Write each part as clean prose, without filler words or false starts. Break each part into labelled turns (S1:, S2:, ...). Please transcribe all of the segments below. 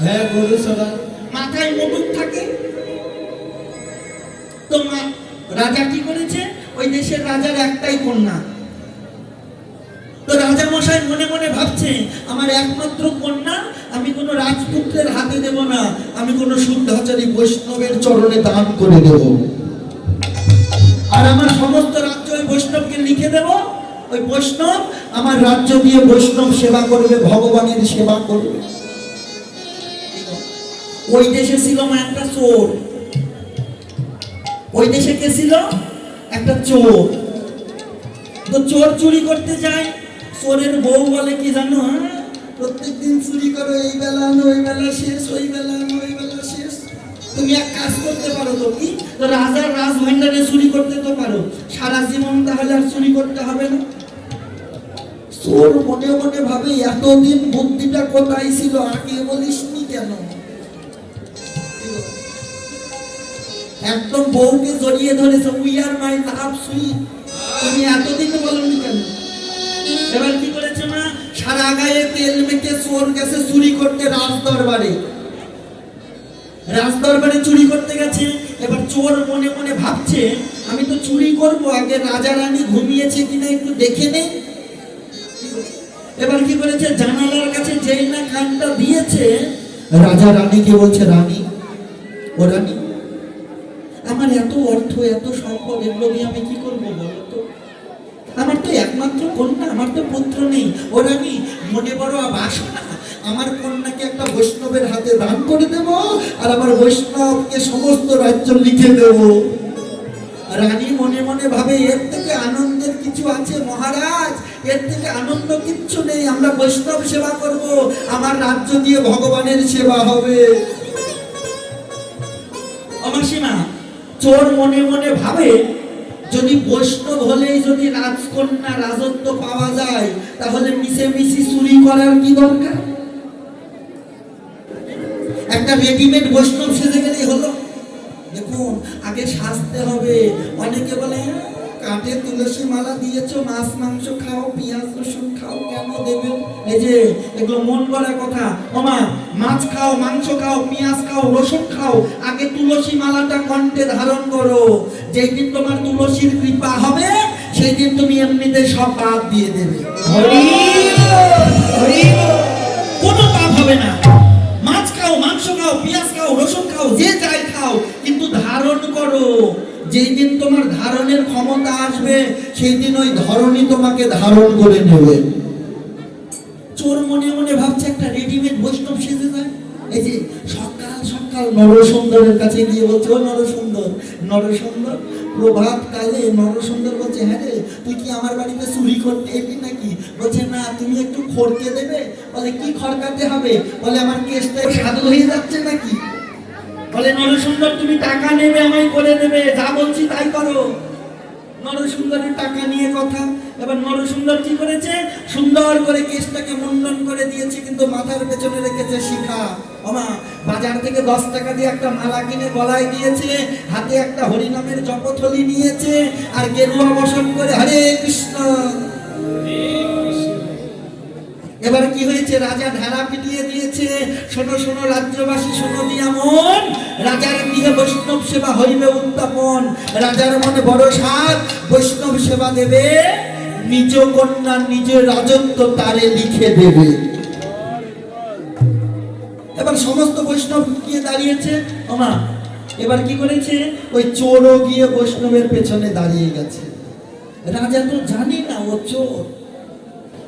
S1: হ্যাঁ গরু চড়ায়।
S2: মাথায় মুকুট থাকে। তো রাজা কি করেছে, ওই দেশের রাজার একটাই কন্যা। তো রাজা মশাই মনে মনে ভাবছে, আমার একমাত্র কন্যা আমি কোনো রাজপুত্রের হাতে দেব না, আমি কোনো শুদ্ধাচারী বৈষ্ণবের চরণে দান করে দেব, আর আমার সমস্ত রাজ্য ওই বৈষ্ণবকে লিখে দেব। ওই বৈষ্ণব আমার রাজ্য দিয়ে বৈষ্ণব সেবা করবে, ভগবানের সেবা করবে। ওই দেশে ছিল একটা চোর। ওই দেশে কে ছিল? একটা চোর। তো চোর চুরি করতে যায়। চোরের বউ বলে কি জানো, প্রত্যেকদিন চুরি করো, এই বেলা আনো ওই বেলা শেষ, ওই বেলা আনো ওই বেলা শেষ। তুমি এক কাজ করতে পারো, তো কি, তো রাজার রাজভান্ডারে চুরি করতে তো পারো, সারা জীবন তাহলে আর চুরি করতে হবে না। চোর মনে মনে ভাবে, এতদিন বুদ্ধিটা কোথায় ছিল, আগে বলিসনি কেন? একদম বউকে জড়িয়ে ধরেছে, we are my love sweet, তুমি এতদিন বলনি কেন? এবার কি করেছে না, সারা গায়ে তেল মেখে চোর গেছে চুরি করতে রাজদরবারে। রাজদরবারে চুরি করতে গেছে। এবার চোর মনে মনে ভাবছে, আমি তো চুরি করব, আগে রাজা রানী ঘুমিয়েছে কিনা একটু দেখে নেই। এবার কি করেছে, জানালার কাছে যেই না কানটা দিয়েছে, রাজা রানীকে বলছে, রানী, ও রানী, আমার এত অর্থ এত সম্পদ, এগুলো দিয়ে আমি কি করবো বলো তো? আমার তো একমাত্র কন্যা, আমার তো পুত্র নেই। ও রানী, মনে বড় বাসনা, আমার কন্যাকে একটা বৈষ্ণবের হাতে দান করে দেব, আর আমার বৈষ্ণবকে সমস্ত রাজ্য লিখে দেব। রানী মনে মনে ভাবে, এর থেকে আনন্দের কিছু আছে মহারাজ? এর থেকে আনন্দ কিচ্ছু নেই, আমরা বৈষ্ণব সেবা করব, আমার রাজ্য দিয়ে ভগবানের সেবা হবে। আমার সীমা, চোর মনে মনে ভাবে, যদি বৈষ্ণব হলেই যদি রাজকন্যা রাজত্ব পাওয়া যায়, তাহলে মিশে চুরি করার কি দরকার? একটা রেডিমেড বৈষ্ণব সেজে গেলেই হলো। দেখুন, আগে সাজতে হবে। অনেকে বলে, কাঁধে তুলসী মালা দিয়েছো, মাছ মাংস খাও, পেঁয়াজ রসুন খাও, কেন দেবে? এই যে এগুলো মন গড়া কথা। ওমা, মাছ খাও, মাংস খাও, পেঁয়াজ খাও, রসুন খাও, আগে তুলসী মালাটা কণ্ঠে ধারণ করো। যেই দিন তোমার তুলসীর কৃপা হবে, সেই দিন তুমি এমনিতে সব পাপ দিয়ে দেবে। কোনো পাপ হবে না। মাছ খাও, মাংস খাও, পেঁয়াজ খাও, রসুন খাও, যে যাই খাও, কিন্তু ধারণ করো। যেই দিন তোমার ধারণের ক্ষমতা আসবে, সেই দিন ওই ধরনী তোমাকে ধারণ করে নেবে। চোর মনে মনে ভাবছে, একটা রেডিমেড বৈষ্ণব সেজে যায়। এই যে সকাল সকাল নরসুন্দরের কাছে গিয়ে বলছে, ও নরসুন্দর, নরসুন্দর, প্রভাত কালে নরসুন্দর বলছে, হ্যাঁ রে, তুই কি আমার বাড়িতে চুরি করতে এলি নাকি? বলছে, না, তুমি একটু খড়কে দেবে। বলে, কি খড়কাতে হবে? বলে, আমার কেসটা সাধু হয়ে যাচ্ছে নাকি? বলে, নরসুন্দর, তুমি টাকা নেবে, আমায় করে দেবে, যা বলছি তাই করো। নরসুন্দরের টাকা নিয়ে কথা। এবার নরসুন্দর কি করেছে, সুন্দর করে কেশটাকে মুন্ডন করে দিয়েছে, কিন্তু মাথার পেছনে রেখেছে শিখা। ওমা, বাজার থেকে 10 টাকা দিয়ে একটা মালা কিনে গলায় দিয়েছে, হাতে একটা হরিনামের জপথলি নিয়েছে, আর গেরুয়া বসন করে হরে কৃষ্ণ। এবার কি হয়েছে, রাজা ঢেলা পিটিয়ে দিয়েছে। শোনো শোনো রাজ্যবাসী, শোনো দিয়া মন, রাজার গৃহে বৈষ্ণব সেবা হইবে উত্থাপন। রাজার মনে বড় সাধ, বৈষ্ণব সেবা দেবে, নিজ কন্যা নিজের রাজত্ব তারে লিখে দেবে। এবার সমস্ত বৈষ্ণব গিয়ে দাঁড়িয়েছে। ওমা, এবার কি করেছে, ওই চোরও গিয়ে বৈষ্ণবের পেছনে দাঁড়িয়ে গেছে। রাজা তো জানি না ও চোর।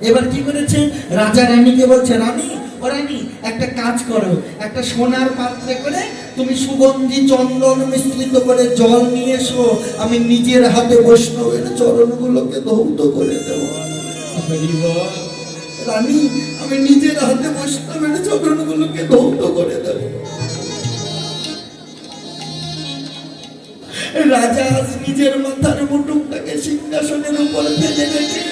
S2: এবার কি করেছে, রাজা রানীকে বলছে, রানী, ও রানী, একটা কাজ করো, একটা সোনার পাত্রে করে তুমি সুগন্ধি চন্দন মিশ্রিত করে জল নিয়ে এসো, আমি নিজের হাতে বৈষ্ণবের চরণগুলোকে ধৌত করে দেব। রানী, আমি নিজের হাতে বৈষ্ণবের চরণগুলোকে ধৌত করে দেব। রাজা নিজের মাথার মুটুকটাকে সিংহাসনের উপর ফেলে রেখে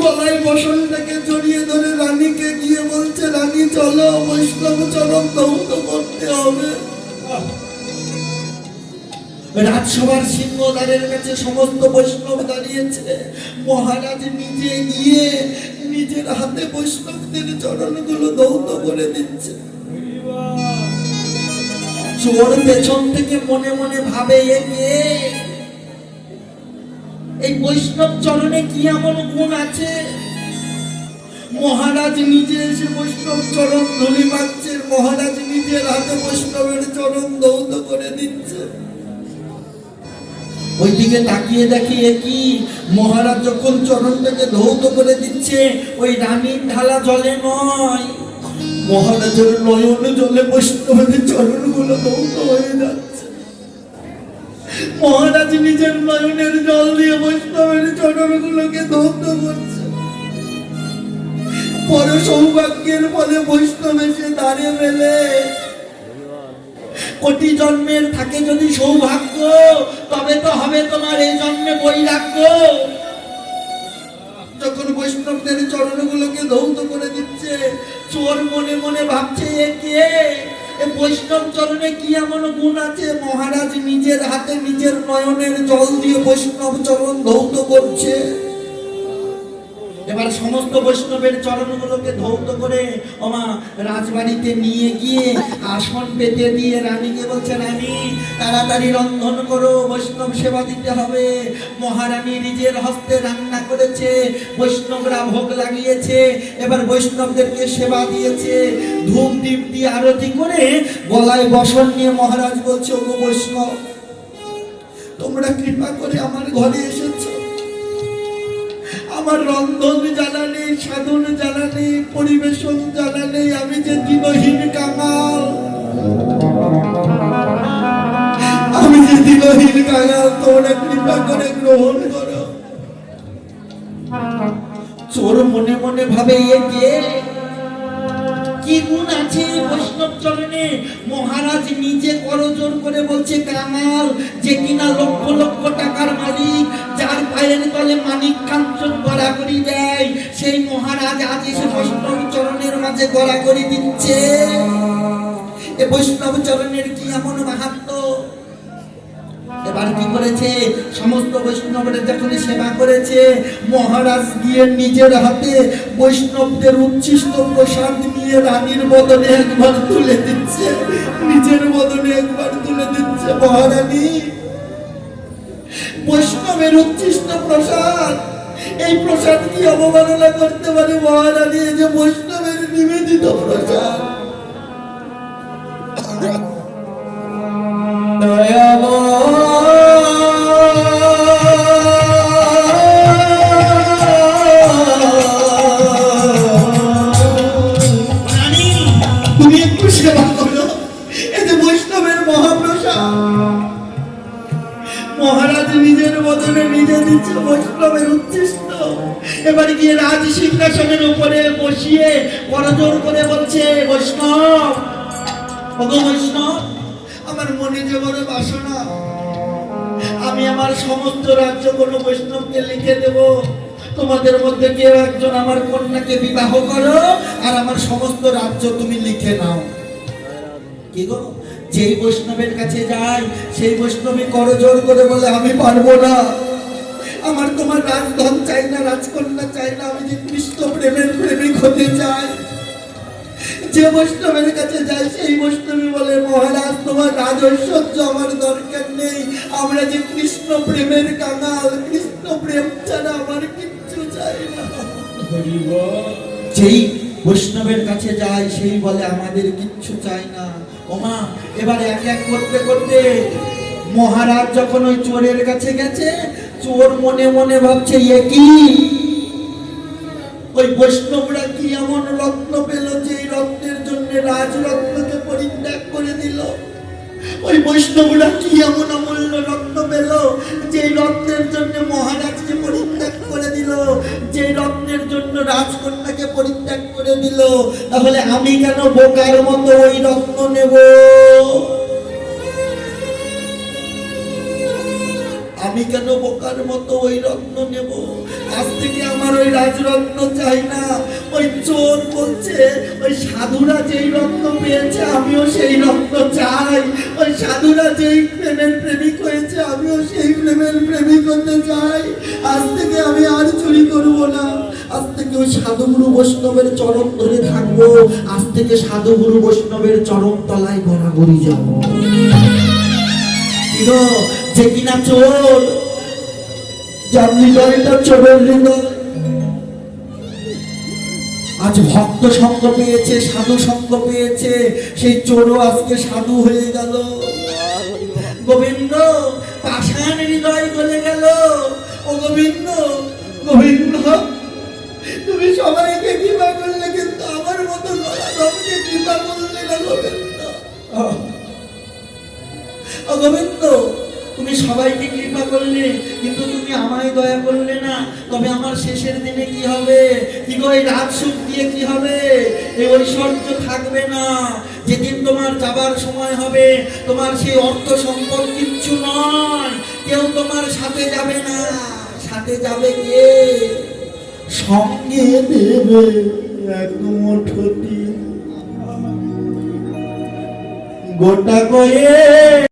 S2: গলায় বসনটাকে জড়িয়ে ধরে রানীকে গিয়ে বলছে, রানী চলো, বৈষ্ণব চরণ ধৌত করতে হবে। রাজসভার সিংহদ্বারের কাছে সমস্ত বৈষ্ণব দাঁড়িয়েছে। মহারাজ নিজে গিয়ে নিজের হাতে বৈষ্ণবদের চরণগুলো ধৌত করে দিচ্ছে। চোর পেছন থেকে মনে মনে ভাবে এগিয়ে এই বৈষ্ণব চরণে কি এমন গুণ আছে? মহারাজ নিজে এসে বৈষ্ণব চরণ ধুলি মারছে, মহারাজ নিজের হাতে বৈষ্ণবের চরণ ধৌত করে দিচ্ছে। ওইদিকে তাকিয়ে দেখি কি মহারাজ যখন চরণটাকে ধৌত করে দিচ্ছে, ওই রানীর ঢালা জলে নয়, মহারাজের নয়ন জলে বৈষ্ণবের চরণগুলো ধৌত হয়ে যাচ্ছে। মহারাজ নিজের নয়নের জল দিয়ে বৈষ্ণবের চরণগুলোকে ধৌত করছে। পর সৌভাগ্যের ফলে বৈষ্ণব এসে দাঁড়িয়ে মেলে। কোটি জন্মের থাকে যদি সৌভাগ্য, তবে তো হবে তোমার এই জন্মে বৈরাগ্য। যখন বৈষ্ণবদের চরণগুলোকে ধৌত করে দিচ্ছে, চোর মনে মনে ভাবছে এ কে? বৈষ্ণব চরণে কি এমন গুণ আছে? মহারাজ নিজের হাতে নিজের নয়নের জল দিয়ে বৈষ্ণব চরণ ধৌত করছে। এবার সমস্ত বৈষ্ণবের চরণগুলোকে ধৌত করে ওমা রাজবাড়িতে নিয়ে গিয়ে আসন পেতে দিয়ে রানীকে বলছে, রানী তাড়াতাড়ি রন্ধন করো, বৈষ্ণব সেবা দিতে হবে। মহারানী নিজের হস্তে রান্না করেছে, বৈষ্ণবরা ভোগ লাগিয়েছে, এবার বৈষ্ণবদেরকে সেবা দিয়েছে। ধূপ দীপ দিয়ে আরতি করে গলায় বসন নিয়ে মহারাজ বলছে, ওগো বৈষ্ণব, তোমরা কৃপা করে আমার ঘরে এসেছো, আমার রন্ধন জানা নেই, সাধন জানা নেই, পরিবেশন জানা নেই, আমি যে দিনহীন কাঙাল, আমি যে দিনহীন কাঙাল, তোমরা কৃপা করে গ্রহণ করো। চোর মনে মনে ভাবে এ কে? কি গুণ আছে বৈষ্ণব চরণে? মহারাজ নিজে করজোর করে বলছে কাঙাল, যে কিনা লক্ষ লক্ষ টাকার মালিক, যার পায়ের তলে মানিক কাঞ্চন গড়াগড়ি দেয়, সেই মহারাজ আজ এসে বৈষ্ণব চরণের মাঝে গড়াগড়ি দিচ্ছে। এ বৈষ্ণব চরণের কি এমন মাহাত্ম্য? এবার কি করেছে? সমস্ত বৈষ্ণবদের যখন সেবা করেছে, মহারাজ গিয়ে নিজের হাতে বৈষ্ণবদের উচ্ছিষ্ট প্রসাদ নিয়ে রানীর বদনে একবার তুলে দিচ্ছে, নিজের বদনে একবার তুলে দিচ্ছে। মহারানী, বৈষ্ণবের উচ্ছিষ্ট প্রসাদ, এই প্রসাদ কি অবমাননা করতে পারে? মহারানী, এই যে বৈষ্ণবের নিবেদিত প্রসাদ। তুমি একটু সেবা করো, এই যে বৈষ্ণবের মহাপ্রসাদ। মহারাজ নিজের বদনে নিজে দিচ্ছে বৈষ্ণবের উচ্ছিষ্ট। এবার গিয়ে রাজ সিংহাসনের উপরে বসিয়ে করজোর করে বলছে, বৈষ্ণব, ওগো বৈষ্ণব, আমার মনে যে বড় বাসনা, আমি আমার সমস্ত রাজ্য কোনো বৈষ্ণবকে লিখে দেব, তোমাদের মধ্যে কেউ একজন আমার কন্যাকে বিবাহ করো, আর আমার সমস্ত রাজ্য তুমি লিখে নাও। কি গো? যেই বৈষ্ণবের কাছে যাই, সেই বৈষ্ণবী করজোর করে বলে, আমি পারবো না, আমার তোমার রাজধন চাই না, রাজকন্যা চাই না, আমি যে কৃষ্ণ প্রেমের প্রেমিক হতে চাই। যে বৈষ্ণবের কাছে যায়, সেই বৈষ্ণবী বলে, মহারাজ তোমার রাজ ঐশ্বর্য আমার দরকার নেই, আমরা যে কৃষ্ণ প্রেমের কাঙাল, কৃষ্ণ প্রেম ছাড়া আমার কিচ্ছু চাই না। যেই বৈষ্ণবের কাছে যায়, সেই বলে আমাদের কিচ্ছু চাই না। ওমা, এবার এক এক করতে করতে মহারাজ যখন ওই চোরের কাছে গেছে, চোর মনে মনে ভাবছে এ কি? ওই বৈষ্ণবরা কি এমন রত্ন পেল, যে রত্নের জন্য রাজরত্নকে পরিত্যাগ করে দিল? ওই বৈষ্ণবরা কি এমন অমূল্য রত্ন পেল, যে রত্নের জন্য মহারাজকে পরিত্যাগ করে দিল, যে রত্নের জন্য রাজকন্যাকে পরিত্যাগ করে দিল? তাহলে আমি কেন বোকার মতো ওই রত্ন নেব? আমি কেন বোকার মতো ওই রত্ন নেব? আজ থেকে আমার ওই রাজরত্ন চাই না। ওই চোর বলছে, ওই সাধুরা যেই রত্ন পেয়েছে, আমিও সেই রত্ন চাই। ওই সাধুরা যেই প্রেমের প্রেমিক হয়েছে, আমিও সেই প্রেমের প্রেমিক হতে চাই। আজ থেকে আমি আর চুরি করব না, আজ থেকে ওই সাধুগুরু বৈষ্ণবের চরণ ধরে থাকবো, আজ থেকে সাধুগুরু বৈষ্ণবের চরণ তলায় গড়াগড়ি যাবো। যে কিনা চোর, যার হৃদয়টা চোরের হৃদয়, আজ ভক্ত সঙ্গ পেয়েছে, সাধু সঙ্গ পেয়েছে, সেই চোরও আজকে সাধু হয়ে গেল। গোবিন্দ, পাষাণ হৃদয় গলে গেল। ও গোবিন্দ, গোবিন্দ, তুমি সবাইকে কৃপা করলে, কিন্তু আমার মতো গলাধরকে কৃপা করলে না গোবিন্দ। ও গোবিন্দ, তুমি সবাইকে কৃপা করলে, কিন্তু তুমি আমায় দয়া করলে না। তবে আমার শেষের দিনে কি হবে? কি গো, এই রাত সুখ দিয়ে কি হবে? এই ঐশ্বর্য থাকবে না। যেদিন তোমার যাবার সময় হবে, তোমার সেই অর্থ সম্পদ কিচ্ছু নয়, কেউ তোমার সাথে যাবে না। সাথে যাবে কে? সঙ্গে দেবে এক মুঠো গোটা গয়ে।